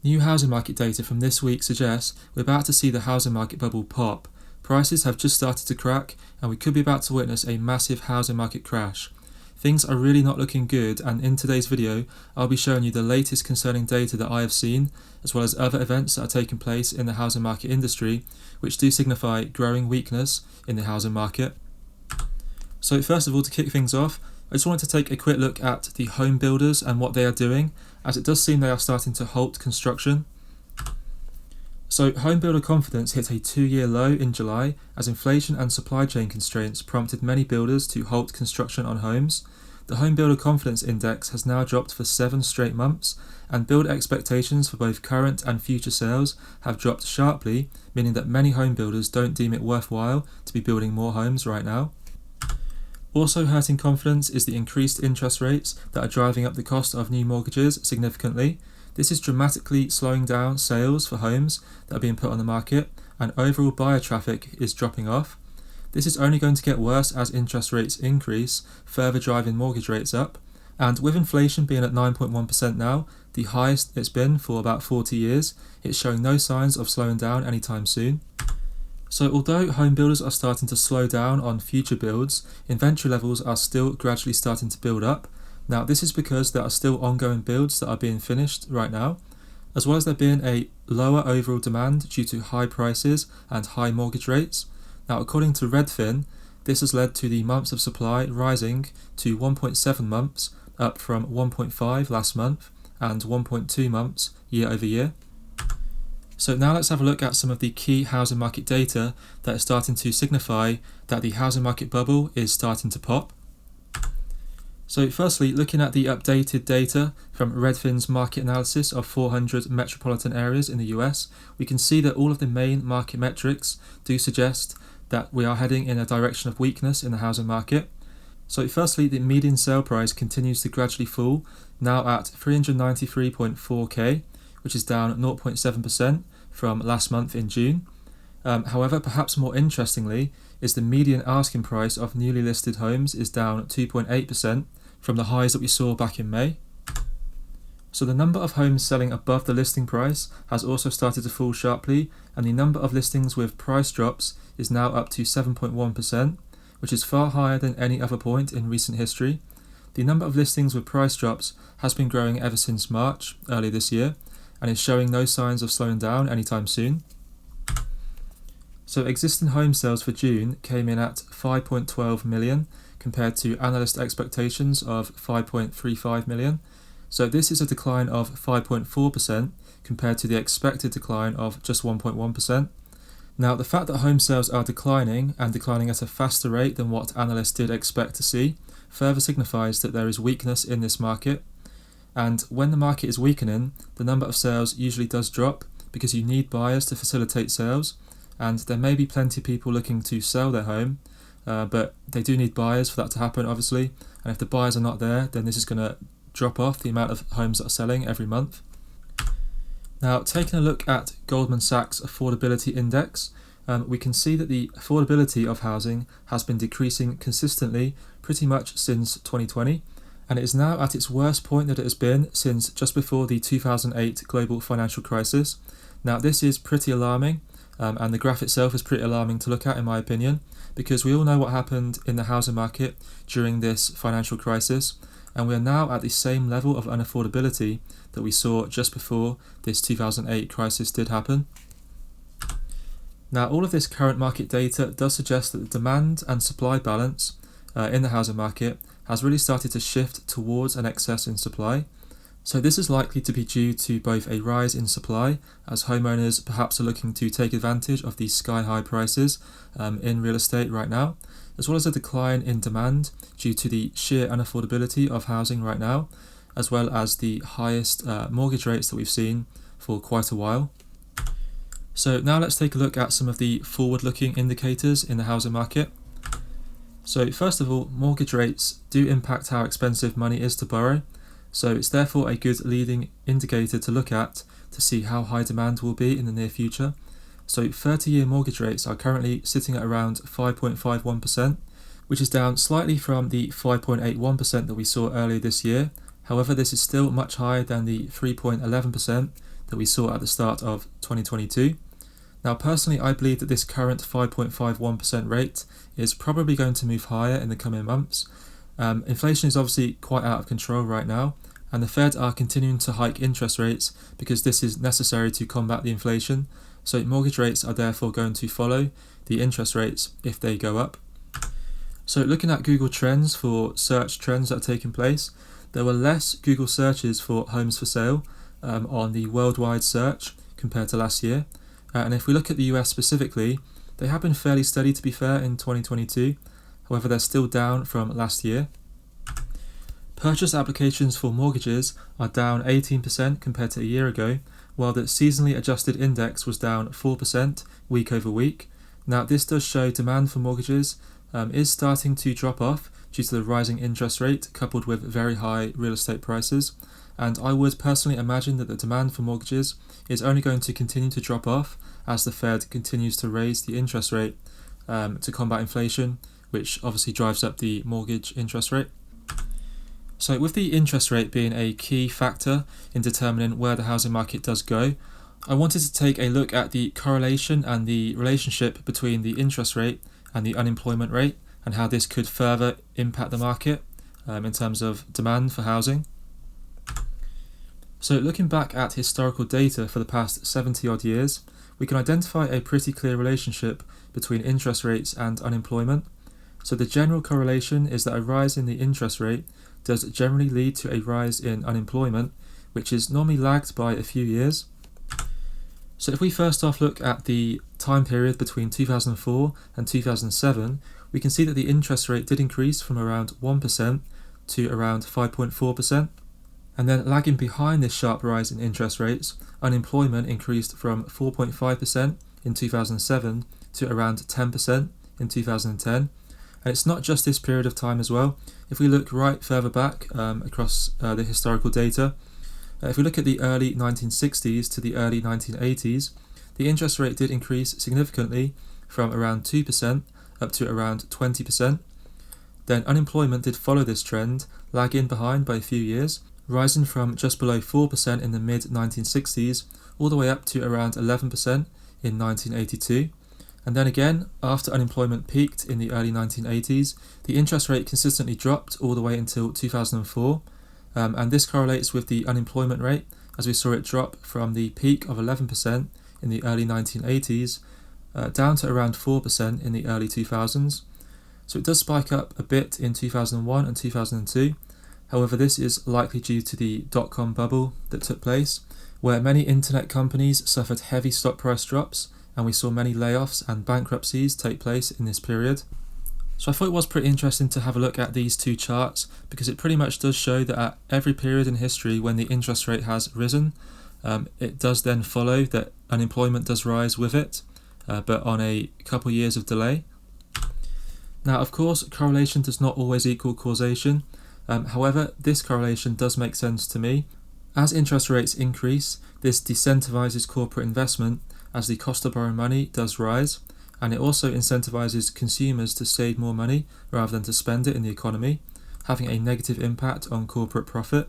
New housing market data from this week suggests we're about to see the housing market bubble pop. Prices have just started to crack, and we could be about to witness a massive housing market crash. Things are really not looking good, and in today's video I'll be showing you the latest concerning data that I have seen, as well as other events that are taking place in the housing market industry which do signify growing weakness in the housing market. So first of all, to kick things off, I just wanted to take a quick look at the home builders and what they are doing, as it does seem they are starting to halt construction. So home builder confidence hit a 2-year low in July as inflation and supply chain constraints prompted many builders to halt construction on homes. The home builder confidence index has now dropped for 7 straight months, and build expectations for both current and future sales have dropped sharply, meaning that many home builders don't deem it worthwhile to be building more homes right now. Also hurting confidence is the increased interest rates that are driving up the cost of new mortgages significantly. This is dramatically slowing down sales for homes that are being put on the market, and overall buyer traffic is dropping off. This is only going to get worse as interest rates increase, further driving mortgage rates up. And with inflation being at 9.1% now, the highest it's been for about 40 years, it's showing no signs of slowing down anytime soon. So although home builders are starting to slow down on future builds, inventory levels are still gradually starting to build up. Now this is because there are still ongoing builds that are being finished right now, as well as there being a lower overall demand due to high prices and high mortgage rates. Now according to Redfin, this has led to the months of supply rising to 1.7 months, up from 1.5 last month and 1.2 months year over year. So now let's have a look at some of the key housing market data that is starting to signify that the housing market bubble is starting to pop. So firstly, looking at the updated data from Redfin's market analysis of 400 metropolitan areas in the US, we can see that all of the main market metrics do suggest that we are heading in a direction of weakness in the housing market. So firstly, the median sale price continues to gradually fall, now at 393.4k, which is down 0.7% from last month in June. However, perhaps more interestingly, is the median asking price of newly listed homes is down 2.8% from the highs that we saw back in May. So the number of homes selling above the listing price has also started to fall sharply, and the number of listings with price drops is now up to 7.1%, which is far higher than any other point in recent history. The number of listings with price drops has been growing ever since March earlier this year, and is showing no signs of slowing down anytime soon. So existing home sales for June came in at 5.12 million compared to analyst expectations of 5.35 million. So this is a decline of 5.4% compared to the expected decline of just 1.1%. Now the fact that home sales are declining, and declining at a faster rate than what analysts did expect to see, further signifies that there is weakness in this market. And when the market is weakening, the number of sales usually does drop because you need buyers to facilitate sales, and there may be plenty of people looking to sell their home, but they do need buyers for that to happen, obviously, and if the buyers are not there, then this is going to drop off the amount of homes that are selling every month. Now, taking a look at Goldman Sachs Affordability Index, we can see that the affordability of housing has been decreasing consistently pretty much since 2020, and it is now at its worst point that it has been since just before the 2008 global financial crisis. Now this is pretty alarming, and the graph itself is pretty alarming to look at in my opinion, because we all know what happened in the housing market during this financial crisis, and we are now at the same level of unaffordability that we saw just before this 2008 crisis did happen. Now all of this current market data does suggest that the demand and supply balance in the housing market has really started to shift towards an excess in supply. So this is likely to be due to both a rise in supply, as homeowners perhaps are looking to take advantage of these sky-high prices in real estate right now, as well as a decline in demand due to the sheer unaffordability of housing right now, as well as the highest mortgage rates that we've seen for quite a while. So now let's take a look at some of the forward-looking indicators in the housing market. So first of all, mortgage rates do impact how expensive money is to borrow, so it's therefore a good leading indicator to look at to see how high demand will be in the near future. So 30-year mortgage rates are currently sitting at around 5.51%, which is down slightly from the 5.81% that we saw earlier this year. However, this is still much higher than the 3.11% that we saw at the start of 2022. Now personally, I believe that this current 5.51% rate is probably going to move higher in the coming months. Inflation is obviously quite out of control right now, and the Fed are continuing to hike interest rates because this is necessary to combat the inflation. So mortgage rates are therefore going to follow the interest rates if they go up. So looking at Google Trends for search trends that are taking place, there were less Google searches for homes for sale on the worldwide search compared to last year. And if we look at the US specifically, they have been fairly steady, to be fair, in 2022. However, they're still down from last year. Purchase applications for mortgages are down 18% compared to a year ago, while the seasonally adjusted index was down 4% week over week. Now, this does show demand for mortgages is starting to drop off due to the rising interest rate coupled with very high real estate prices. And I would personally imagine that the demand for mortgages is only going to continue to drop off as the Fed continues to raise the interest rate to combat inflation, which obviously drives up the mortgage interest rate. So with the interest rate being a key factor in determining where the housing market does go, I wanted to take a look at the correlation and the relationship between the interest rate and the unemployment rate and how this could further impact the market in terms of demand for housing. So looking back at historical data for the past 70 odd years, we can identify a pretty clear relationship between interest rates and unemployment. So the general correlation is that a rise in the interest rate does generally lead to a rise in unemployment, which is normally lagged by a few years. So if we first off look at the time period between 2004 and 2007, we can see that the interest rate did increase from around 1% to around 5.4%. And then lagging behind this sharp rise in interest rates, unemployment increased from 4.5% in 2007 to around 10% in 2010. And it's not just this period of time as well. If we look right further back across the historical data, if we look at the early 1960s to the early 1980s, the interest rate did increase significantly from around 2% up to around 20%. Then unemployment did follow this trend, lagging behind by a few years, rising from just below 4% in the mid-1960s all the way up to around 11% in 1982. And then again, after unemployment peaked in the early 1980s, the interest rate consistently dropped all the way until 2004. And this correlates with the unemployment rate, as we saw it drop from the peak of 11% in the early 1980s down to around 4% in the early 2000s. So it does spike up a bit in 2001 and 2002. However, this is likely due to the dot-com bubble that took place, where many internet companies suffered heavy stock price drops, and we saw many layoffs and bankruptcies take place in this period. So I thought it was pretty interesting to have a look at these two charts, because it pretty much does show that at every period in history when the interest rate has risen, it does then follow that unemployment does rise with it, but on a couple years of delay. Now, of course, correlation does not always equal causation. However, this correlation does make sense to me. As interest rates increase, this decentivizes corporate investment as the cost of borrowing money does rise, and it also incentivizes consumers to save more money rather than to spend it in the economy, having a negative impact on corporate profit.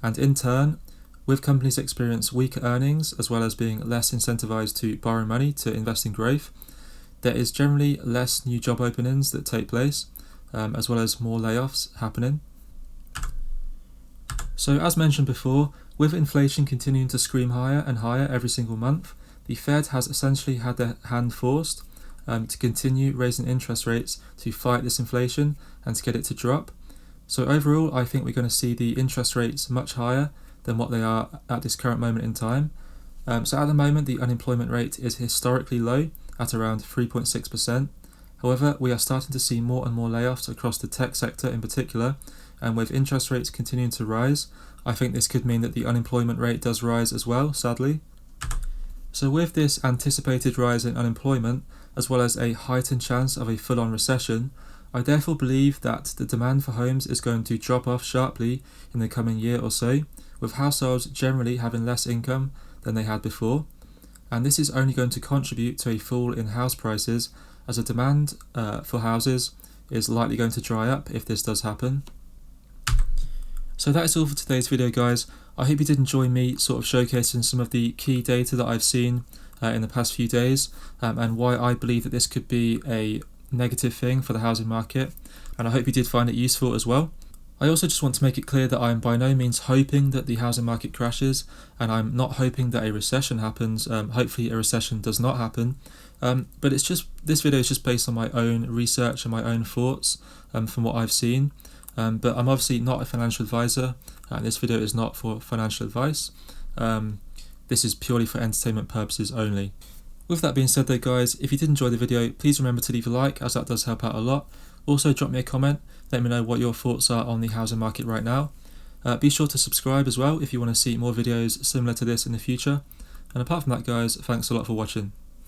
And in turn, with companies experience weaker earnings as well as being less incentivized to borrow money to invest in growth, there is generally less new job openings that take place, as well as more layoffs happening. So as mentioned before, with inflation continuing to scream higher and higher every single month, the Fed has essentially had their hand forced to continue raising interest rates to fight this inflation and to get it to drop. So overall, I think we're going to see the interest rates much higher than what they are at this current moment in time. So at the moment, the unemployment rate is historically low at around 3.6%. However, we are starting to see more and more layoffs across the tech sector in particular, and with interest rates continuing to rise, I think this could mean that the unemployment rate does rise as well, sadly. So with this anticipated rise in unemployment, as well as a heightened chance of a full-on recession, I therefore believe that the demand for homes is going to drop off sharply in the coming year or so, with households generally having less income than they had before. And this is only going to contribute to a fall in house prices, as the demand for houses is likely going to dry up if this does happen. So that is all for today's video, guys. I hope you did enjoy me sort of showcasing some of the key data that I've seen in the past few days, and why I believe that this could be a negative thing for the housing market, and I hope you did find it useful as well. I also just want to make it clear that I am by no means hoping that the housing market crashes, and I'm not hoping that a recession happens. Hopefully a recession does not happen, but it's just, this video is just based on my own research and my own thoughts from what I've seen, but I'm obviously not a financial advisor, and this video is not for financial advice. This is purely for entertainment purposes only. With that being said though guys, if you did enjoy the video, please remember to leave a like, as that does help out a lot. Also drop me a comment, let me know what your thoughts are on the housing market right now. Be sure to subscribe as well if you want to see more videos similar to this in the future. And apart from that guys, thanks a lot for watching.